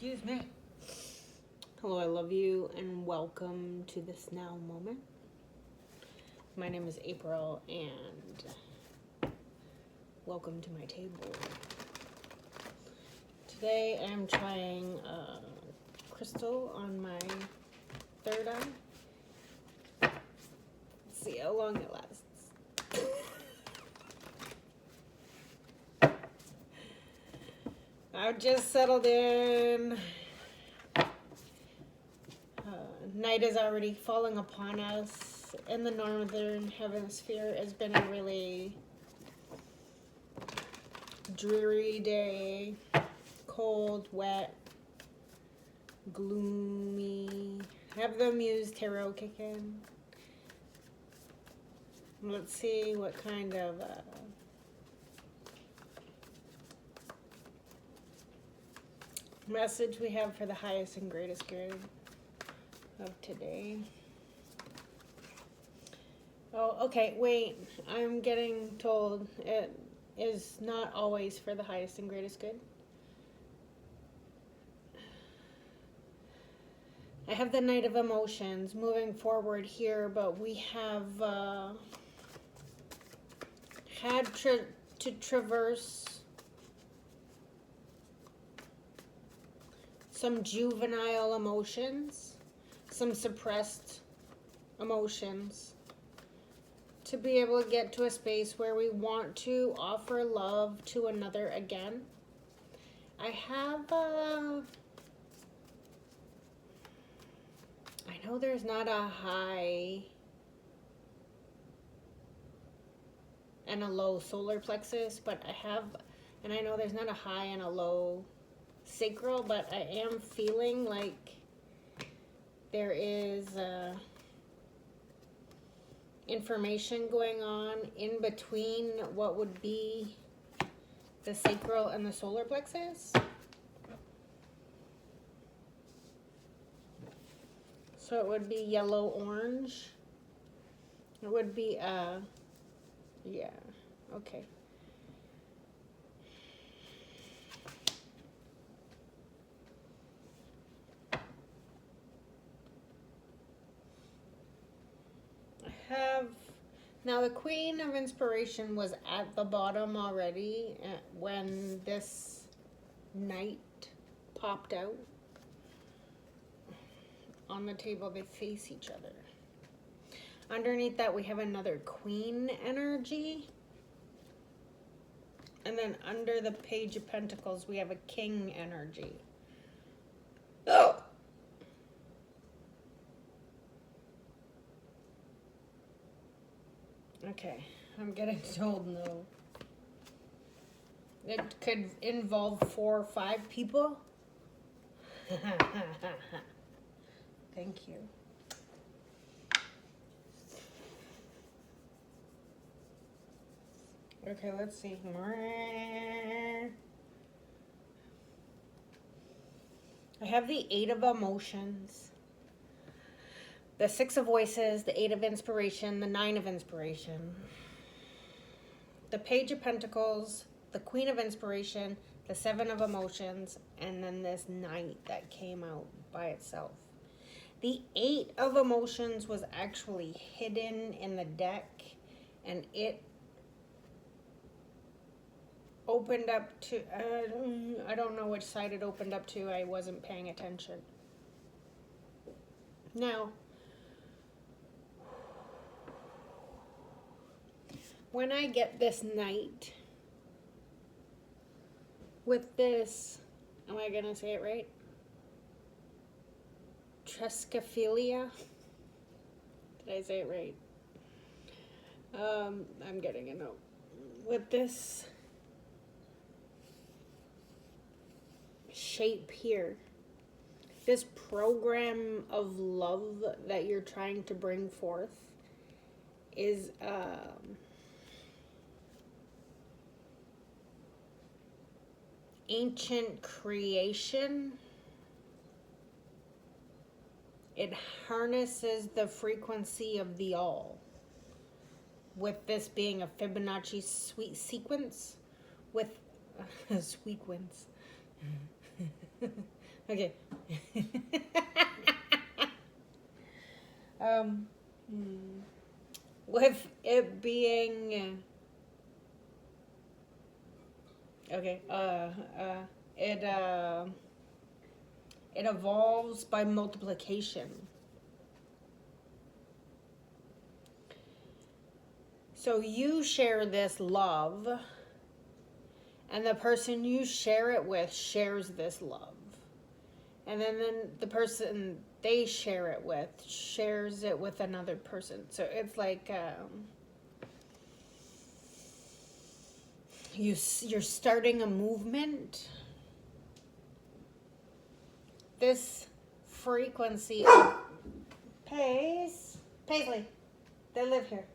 Excuse me. Hello, I love you, and welcome to this now moment. My name is April, and welcome to my table. Today I'm trying crystal on my third eye. Let's see how long it lasts. I've just settled in. Night is already falling upon us. In the northern hemisphere, it's been a really dreary day. Cold, wet, gloomy. Have the Muse Tarot kick in. Let's see what kind of message we have for the highest and greatest good of today. Oh, okay, wait. I'm getting told it is not always for the highest and greatest good. I have the Knight of Emotions moving forward here, but we have had to traverse some juvenile emotions, some suppressed emotions, to be able to get to a space where we want to offer love to another again. I have, I know there's not a high and a low solar plexus, but and I know there's not a high and a low sacral, but I am feeling like there is information going on in between what would be the sacral and the solar plexus. So it would be yellow orange. It would be yeah, okay. Now the Queen of Inspiration was at the bottom already when this knight popped out. On the table, they face each other. Underneath that, we have another Queen energy. And then under the Page of Pentacles, we have a King energy. Oh! Okay, I'm getting told no. It could involve 4 or 5 people. Thank you. Okay, let's see. I have the 8 of Emotions, the 6 of Voices, the 8 of Inspiration, the 9 of Inspiration, the Page of Pentacles, the Queen of Inspiration, the 7 of Emotions, and then this Knight that came out by itself. The 8 of Emotions was actually hidden in the deck, and it opened up to, I don't know which side it opened up to. I wasn't paying attention. Now, when I get this Knight with this, am I going to say it right? Triskophilia? Did I say it right? I'm getting a note. With this shape here, this program of love that you're trying to bring forth is ancient creation. It harnesses the frequency of the all, with this being a Fibonacci sequence with sequence Okay. um, with it being okay, it it evolves by multiplication. So you share this love, and the person you share it with shares this love. And then the person they share it with shares it with another person. So it's like you're starting a movement. This frequency of Paisley, they live here.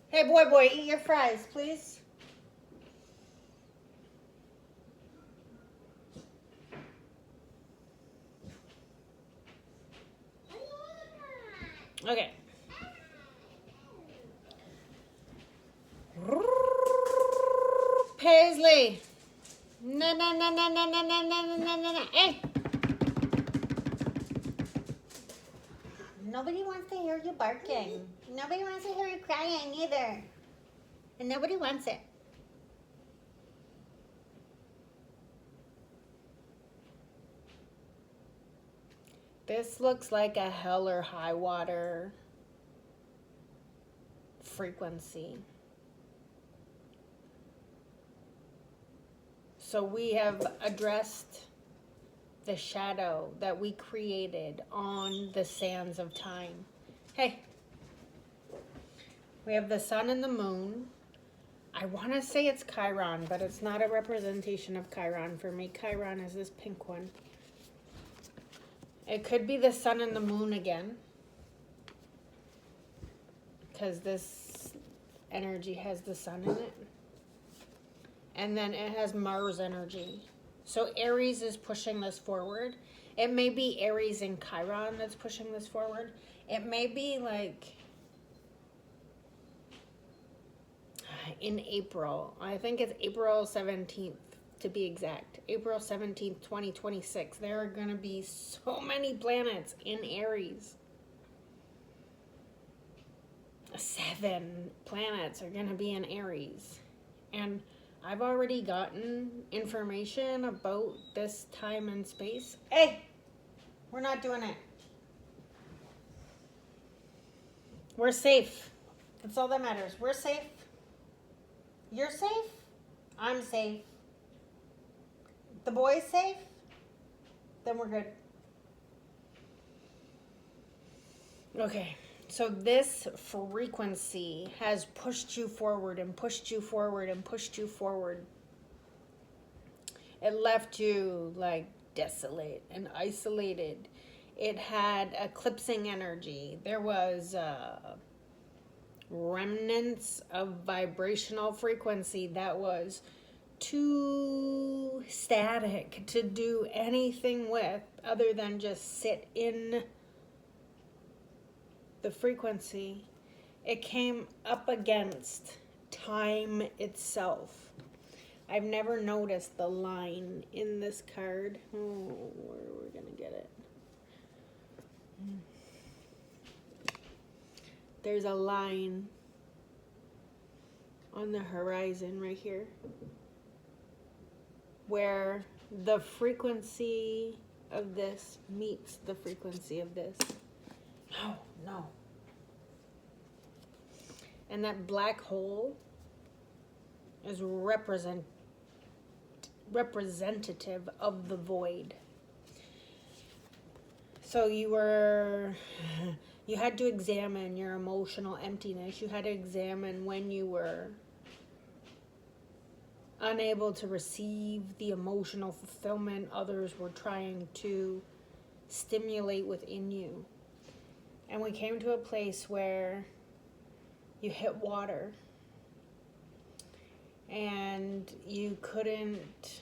Hey, boy, eat your fries, please. Okay. Paisley. No. Hey. Nobody wants to hear you barking. Nobody wants to hear you crying either. And nobody wants it. This looks like a hell or high water frequency. So we have addressed the shadow that we created on the sands of time. Hey, we have the sun and the moon. I want to say it's Chiron, but it's not a representation of Chiron for me. Chiron is this pink one. It could be the sun and the moon again, because this energy has the sun in it. And then it has Mars energy. So Aries is pushing this forward. It may be Aries and Chiron that's pushing this forward. It may be like in April. I think it's April 17th to be exact. April 17th, 2026. There are going to be so many planets in Aries. 7 planets are going to be in Aries. And I've already gotten information about this time and space. Hey, we're not doing it. We're safe. That's all that matters. We're safe. You're safe. I'm safe. The boy's safe. Then we're good. Okay. So this frequency has pushed you forward and pushed you forward and pushed you forward. It left you like desolate and isolated. It had eclipsing energy. There was remnants of vibrational frequency that was too static to do anything with other than just sit in the frequency. It came up against time itself. I've never noticed the line in this card. Oh, where are we gonna get it? There's a line on the horizon right here where the frequency of this meets the frequency of this. No. And that black hole is representative of the void. So you had to examine your emotional emptiness. You had to examine when you were unable to receive the emotional fulfillment others were trying to stimulate within you. And we came to a place where you hit water and you couldn't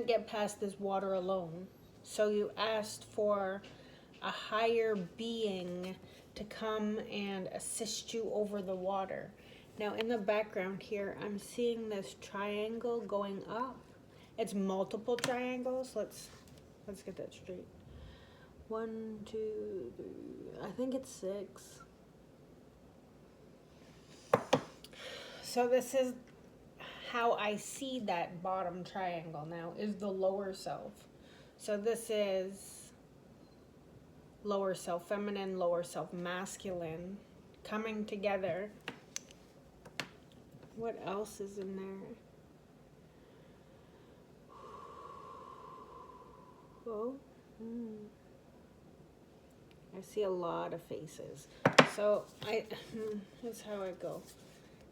get past this water alone. So you asked for a higher being to come and assist you over the water. Now in the background here, I'm seeing this triangle going up. It's multiple triangles. Let's get that straight. 1, 2, 3. I think it's 6. So this is how I see that bottom triangle now, is the lower self. So this is lower self feminine, lower self masculine coming together. What else is in there? Oh, I see a lot of faces. So here's how I go.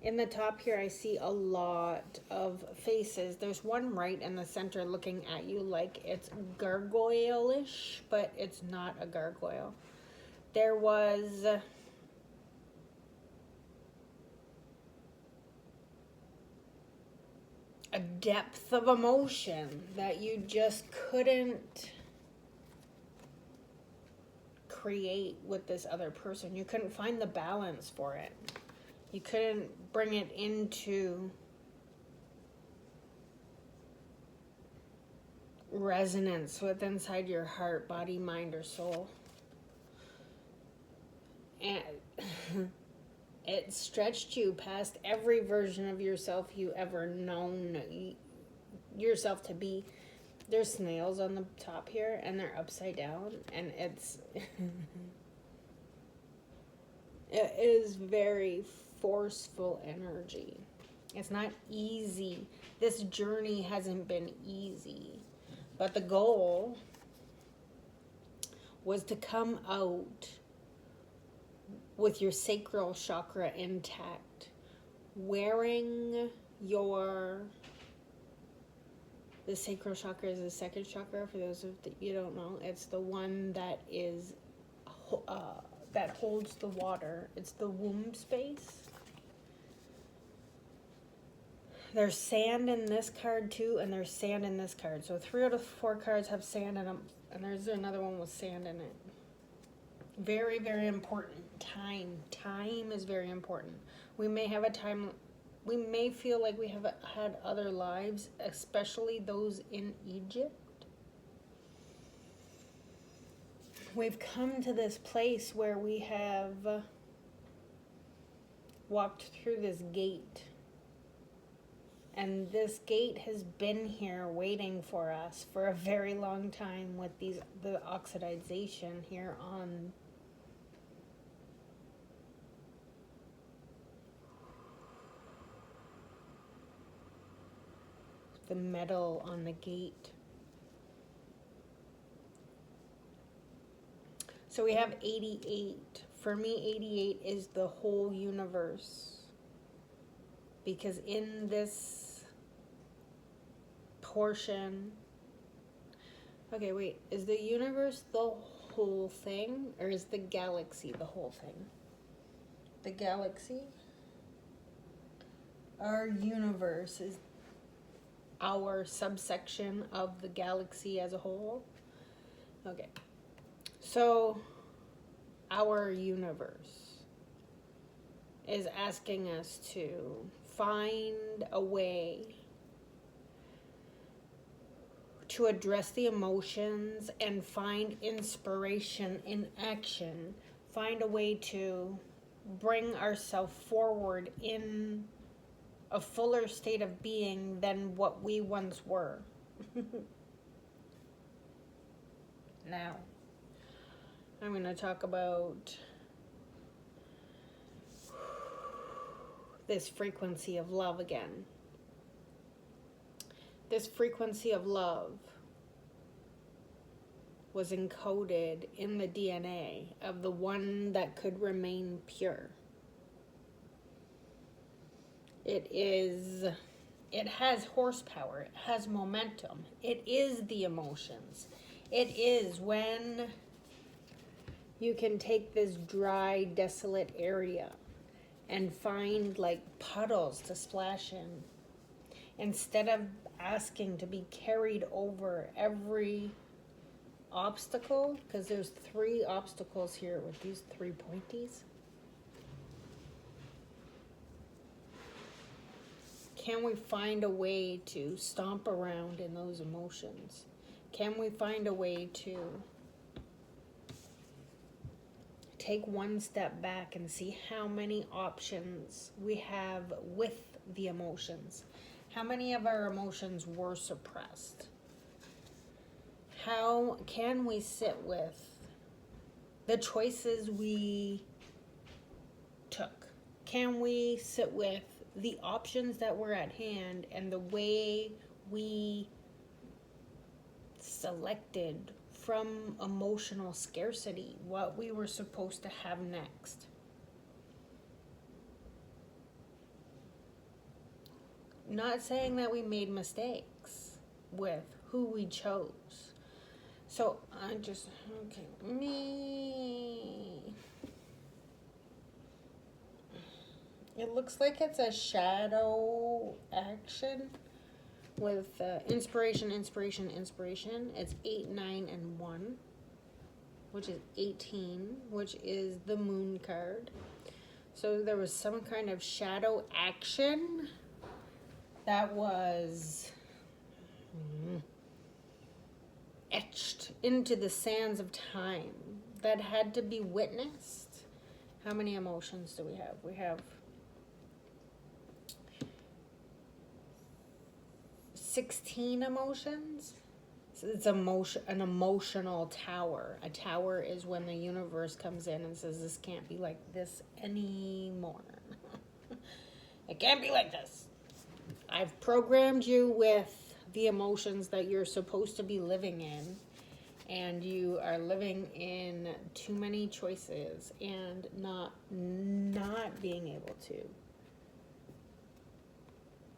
In the top here, I see a lot of faces. There's one right in the center looking at you like it's gargoyle-ish, but it's not a gargoyle. There was a depth of emotion that you just couldn't create with this other person. You couldn't find the balance for it. You couldn't bring it into resonance with inside your heart, body, mind, or soul. And it stretched you past every version of yourself you ever known yourself to be. There's snails on the top here, and they're upside down, and it's it is very forceful energy. It's not easy. This journey hasn't been easy, but the goal was to come out with your sacral chakra intact, wearing the sacral chakra is the second chakra, for those of you don't know. It's the one that is that holds the water. It's the womb space. There's sand in this card too, and there's sand in this card. So 3 out of 4 cards have sand in them, and there's another one with sand in it. Very, very important. Time is very important. We may have a time, we may feel like we have had other lives, especially those in Egypt. We've come to this place where we have walked through this gate. And this gate has been here waiting for us for a very long time with the oxidization here on the metal on the gate. So we have 88. For me, 88 is the whole universe. Because in this portion... Okay, wait. Is the universe the whole thing? Or is the galaxy the whole thing? The galaxy? Our universe is our subsection of the galaxy as a whole. Okay. So, our universe is asking us to find a way to address the emotions and find inspiration in action. Find a way to bring ourselves forward in a fuller state of being than what we once were. Now, I'm going to talk about this frequency of love again. This frequency of love was encoded in the DNA of the one that could remain pure. It has horsepower, it has momentum, it is the emotions. It is when you can take this dry, desolate area and find like puddles to splash in. Instead of asking to be carried over every obstacle, because there's 3 obstacles here with these 3 pointies. Can we find a way to stomp around in those emotions? Can we find a way to take one step back and see how many options we have with the emotions? How many of our emotions were suppressed? How can we sit with the choices we took? Can we sit with the options that were at hand and the way we selected from emotional scarcity what we were supposed to have next? Not saying that we made mistakes with who we chose. So I just, okay, me. It looks like it's a shadow action with inspiration. It's 8, 9, and 1, which is 18, which is the moon card. So there was some kind of shadow action that was etched into the sands of time that had to be witnessed. How many emotions do we have? We have 16 emotions. So it's an emotional tower. A tower is when the universe comes in and says, this can't be like this anymore. It can't be like this. I've programmed you with the emotions that you're supposed to be living in, and you are living in too many choices and not being able to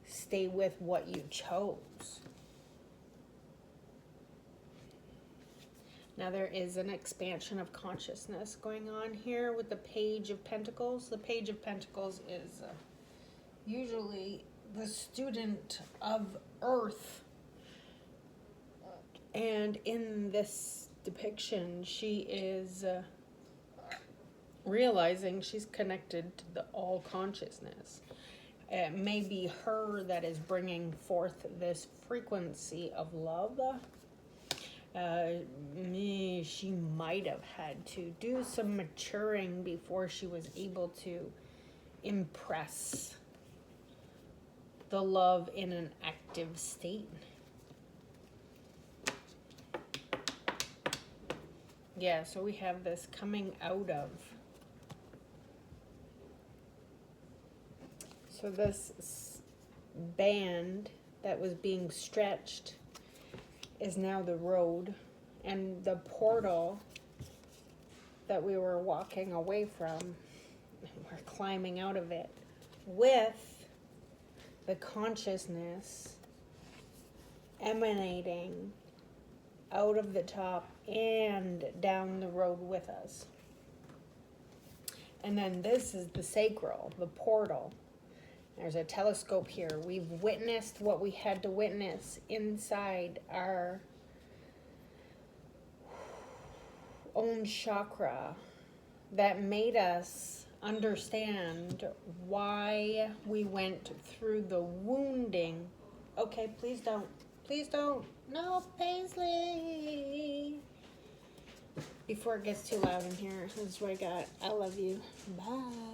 stay with what you chose. Now there is an expansion of consciousness going on here with the Page of Pentacles. The Page of Pentacles is usually the student of Earth. And in this depiction, she is realizing she's connected to the all consciousness. It may be her that is bringing forth this frequency of love. She might have had to do some maturing before she was able to impress the love in an active state. Yeah, so we have this coming out of. So this band that was being stretched is now the road, and the portal that we were walking away from, we're climbing out of it with the consciousness emanating out of the top and down the road with us. And then this is the sacral, the portal. There's a telescope here. We've witnessed what we had to witness inside our own chakra that made us understand why we went through the wounding. Okay, please don't. Please don't. No, Paisley. Before it gets too loud in here, this is what I got. I love you. Bye.